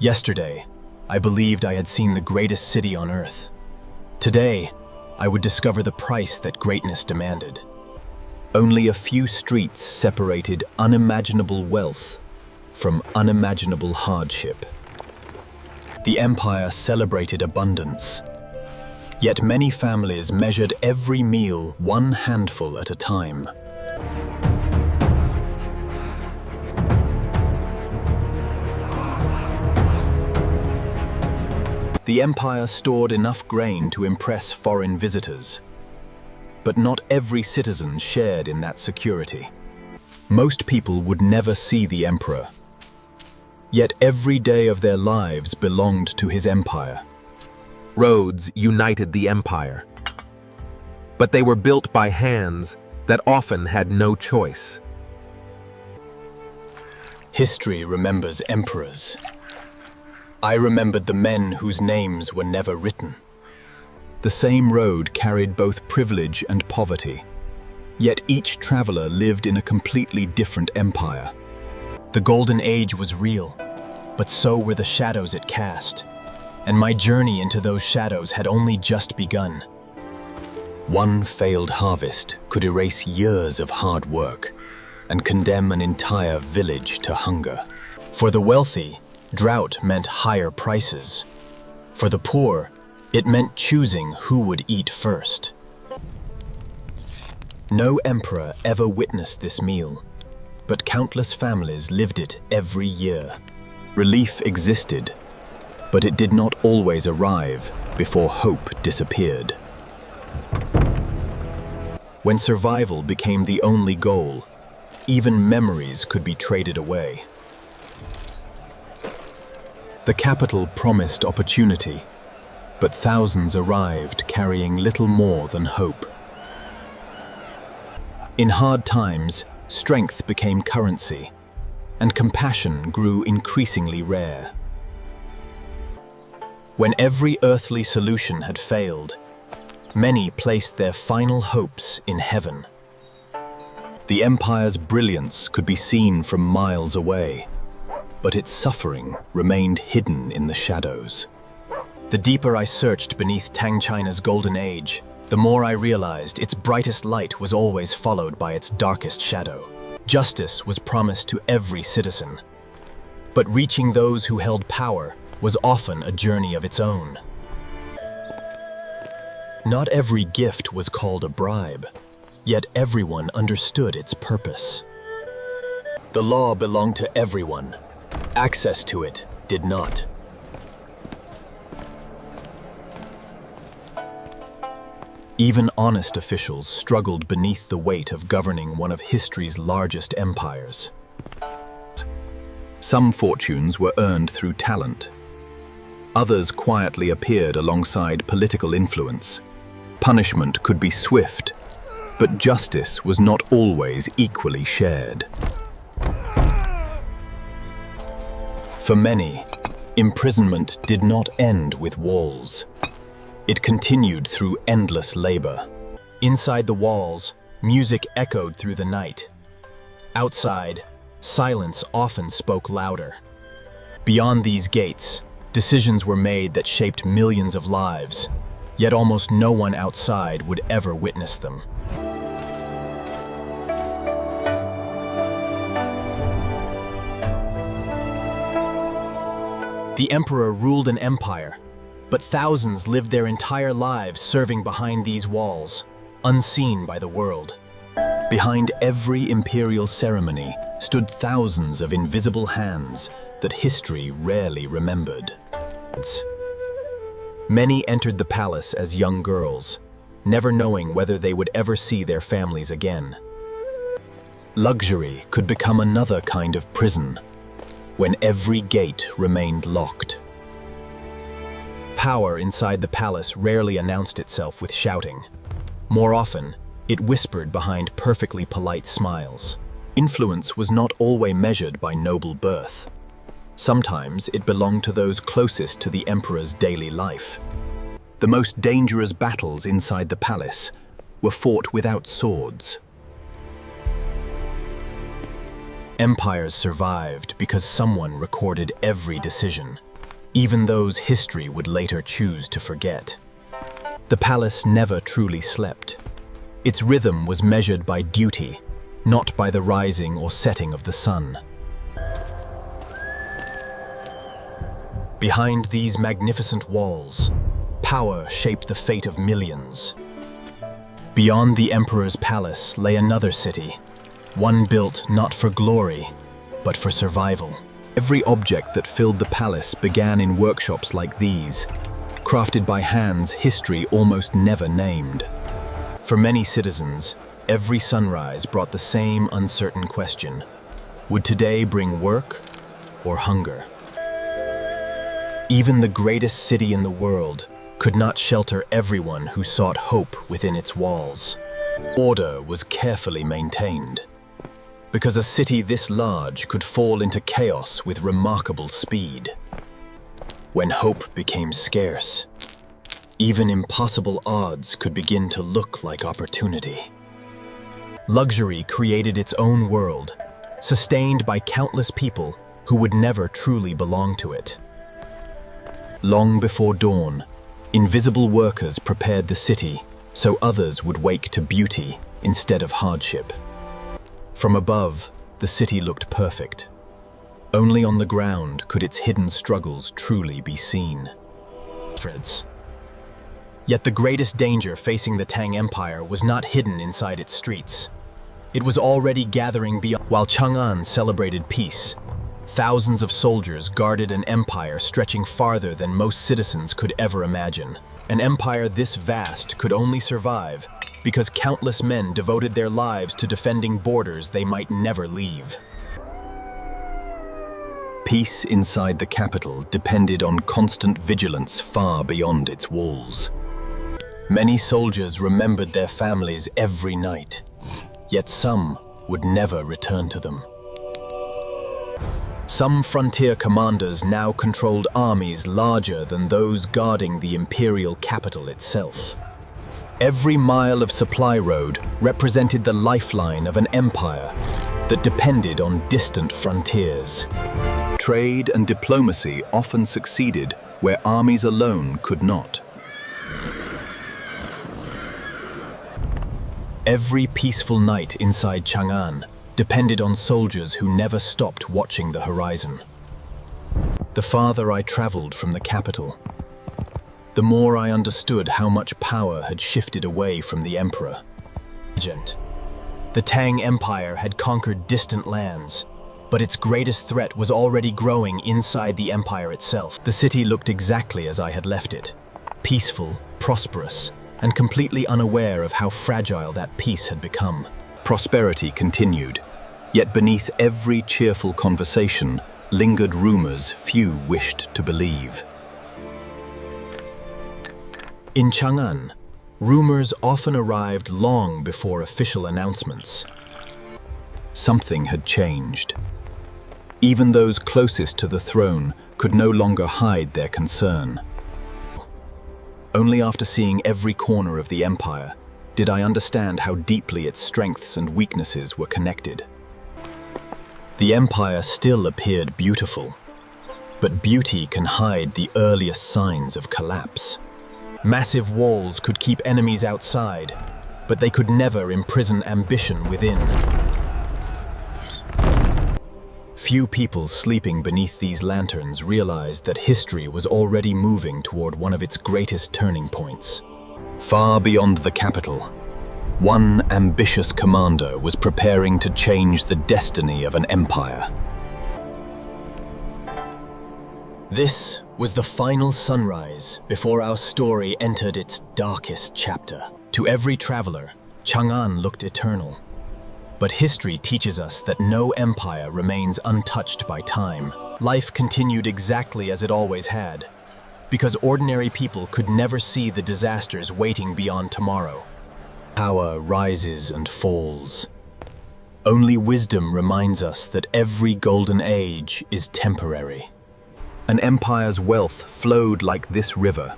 Yesterday, I believed I had seen the greatest city on earth. Today, I would discover the price that greatness demanded. Only a few streets separated unimaginable wealth from unimaginable hardship. The empire celebrated abundance, yet many families measured every meal one handful at a time. The empire stored enough grain to impress foreign visitors, but not every citizen shared in that security. Most people would never see the emperor, yet every day of their lives belonged to his empire. Roads united the empire, but they were built by hands that often had no choice. History remembers emperors. I remembered the men whose names were never written. The same road carried both privilege and poverty, yet each traveler lived in a completely different empire. The Golden Age was real, but so were the shadows it cast, and my journey into those shadows had only just begun. One failed harvest could erase years of hard work and condemn an entire village to hunger. For the wealthy, drought meant higher prices. For the poor, it meant choosing who would eat first. No emperor ever witnessed this meal, but countless families lived it every year. Relief existed, but it did not always arrive before hope disappeared. When survival became the only goal, even memories could be traded away. The capital promised opportunity, but thousands arrived carrying little more than hope. In hard times, strength became currency, and compassion grew increasingly rare. When every earthly solution had failed, many placed their final hopes in heaven. The empire's brilliance could be seen from miles away, but its suffering remained hidden in the shadows. The deeper I searched beneath Tang China's golden age, the more I realized its brightest light was always followed by its darkest shadow. Justice was promised to every citizen, but reaching those who held power was often a journey of its own. Not every gift was called a bribe, yet everyone understood its purpose. The law belonged to everyone. Access to it did not. Even honest officials struggled beneath the weight of governing one of history's largest empires. Some fortunes were earned through talent. Others quietly appeared alongside political influence. Punishment could be swift, but justice was not always equally shared. For many, imprisonment did not end with walls. It continued through endless labor. Inside the walls, music echoed through the night. Outside, silence often spoke louder. Beyond these gates, decisions were made that shaped millions of lives, yet almost no one outside would ever witness them. The emperor ruled an empire, but thousands lived their entire lives serving behind these walls, unseen by the world. Behind every imperial ceremony stood thousands of invisible hands that history rarely remembered. Many entered the palace as young girls, never knowing whether they would ever see their families again. Luxury could become another kind of prison, when every gate remained locked. Power inside the palace rarely announced itself with shouting. More often, it whispered behind perfectly polite smiles. Influence was not always measured by noble birth. Sometimes it belonged to those closest to the emperor's daily life. The most dangerous battles inside the palace were fought without swords. Empires survived because someone recorded every decision, even those history would later choose to forget. The palace never truly slept. Its rhythm was measured by duty, not by the rising or setting of the sun. Behind these magnificent walls, power shaped the fate of millions. Beyond the emperor's palace lay another city, one built not for glory, but for survival. Every object that filled the palace began in workshops like these, crafted by hands history almost never named. For many citizens, every sunrise brought the same uncertain question: would today bring work or hunger? Even the greatest city in the world could not shelter everyone who sought hope within its walls. Order was carefully maintained, because a city this large could fall into chaos with remarkable speed. When hope became scarce, even impossible odds could begin to look like opportunity. Luxury created its own world, sustained by countless people who would never truly belong to it. Long before dawn, invisible workers prepared the city so others would wake to beauty instead of hardship. From above, the city looked perfect. Only on the ground could its hidden struggles truly be seen. Yet the greatest danger facing the Tang Empire was not hidden inside its streets. It was already gathering beyond. While Chang'an celebrated peace, thousands of soldiers guarded an empire stretching farther than most citizens could ever imagine. An empire this vast could only survive because countless men devoted their lives to defending borders they might never leave. Peace inside the capital depended on constant vigilance far beyond its walls. Many soldiers remembered their families every night, yet some would never return to them. Some frontier commanders now controlled armies larger than those guarding the imperial capital itself. Every mile of supply road represented the lifeline of an empire that depended on distant frontiers. Trade and diplomacy often succeeded where armies alone could not. Every peaceful night inside Chang'an depended on soldiers who never stopped watching the horizon. The farther I traveled from the capital, the more I understood how much power had shifted away from the emperor. The Tang Empire had conquered distant lands, but its greatest threat was already growing inside the empire itself. The city looked exactly as I had left it, peaceful, prosperous, and completely unaware of how fragile that peace had become. Prosperity continued, yet beneath every cheerful conversation lingered rumors few wished to believe. In Chang'an, rumors often arrived long before official announcements. Something had changed. Even those closest to the throne could no longer hide their concern. Only after seeing every corner of the empire did I understand how deeply its strengths and weaknesses were connected. The empire still appeared beautiful, but beauty can hide the earliest signs of collapse. Massive walls could keep enemies outside, but they could never imprison ambition within. Few people sleeping beneath these lanterns realized that history was already moving toward one of its greatest turning points. Far beyond the capital, one ambitious commander was preparing to change the destiny of an empire. This was the final sunrise before our story entered its darkest chapter. To every traveler, Chang'an looked eternal. But history teaches us that no empire remains untouched by time. Life continued exactly as it always had, because ordinary people could never see the disasters waiting beyond tomorrow. Power rises and falls. Only wisdom reminds us that every golden age is temporary. An empire's wealth flowed like this river,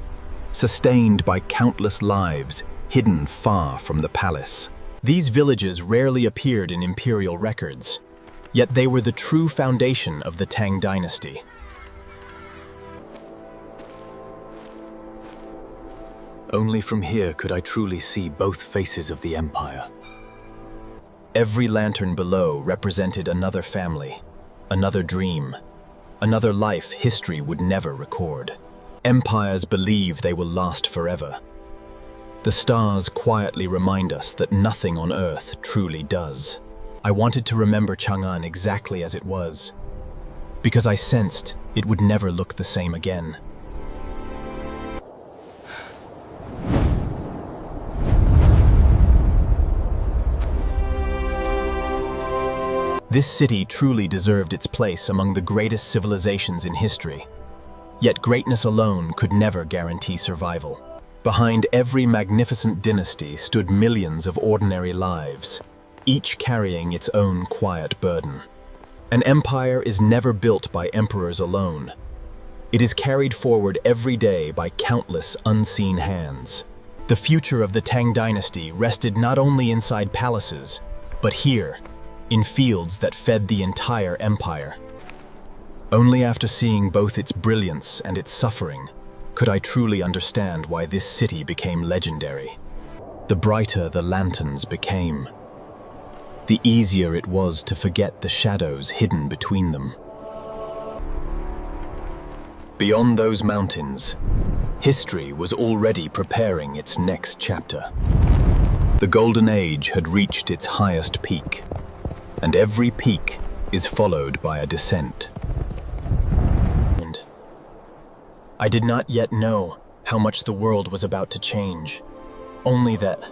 sustained by countless lives hidden far from the palace. These villages rarely appeared in imperial records, yet they were the true foundation of the Tang Dynasty. Only from here could I truly see both faces of the empire. Every lantern below represented another family, another dream, another life history would never record. Empires believe they will last forever. The stars quietly remind us that nothing on Earth truly does. I wanted to remember Chang'an exactly as it was, because I sensed it would never look the same again. This city truly deserved its place among the greatest civilizations in history. Yet greatness alone could never guarantee survival. Behind every magnificent dynasty stood millions of ordinary lives, each carrying its own quiet burden. An empire is never built by emperors alone. It is carried forward every day by countless unseen hands. The future of the Tang Dynasty rested not only inside palaces, but here, in fields that fed the entire empire. Only after seeing both its brilliance and its suffering could I truly understand why this city became legendary. The brighter the lanterns became, the easier it was to forget the shadows hidden between them. Beyond those mountains, history was already preparing its next chapter. The Golden Age had reached its highest peak, and every peak is followed by a descent. I did not yet know how much the world was about to change, only that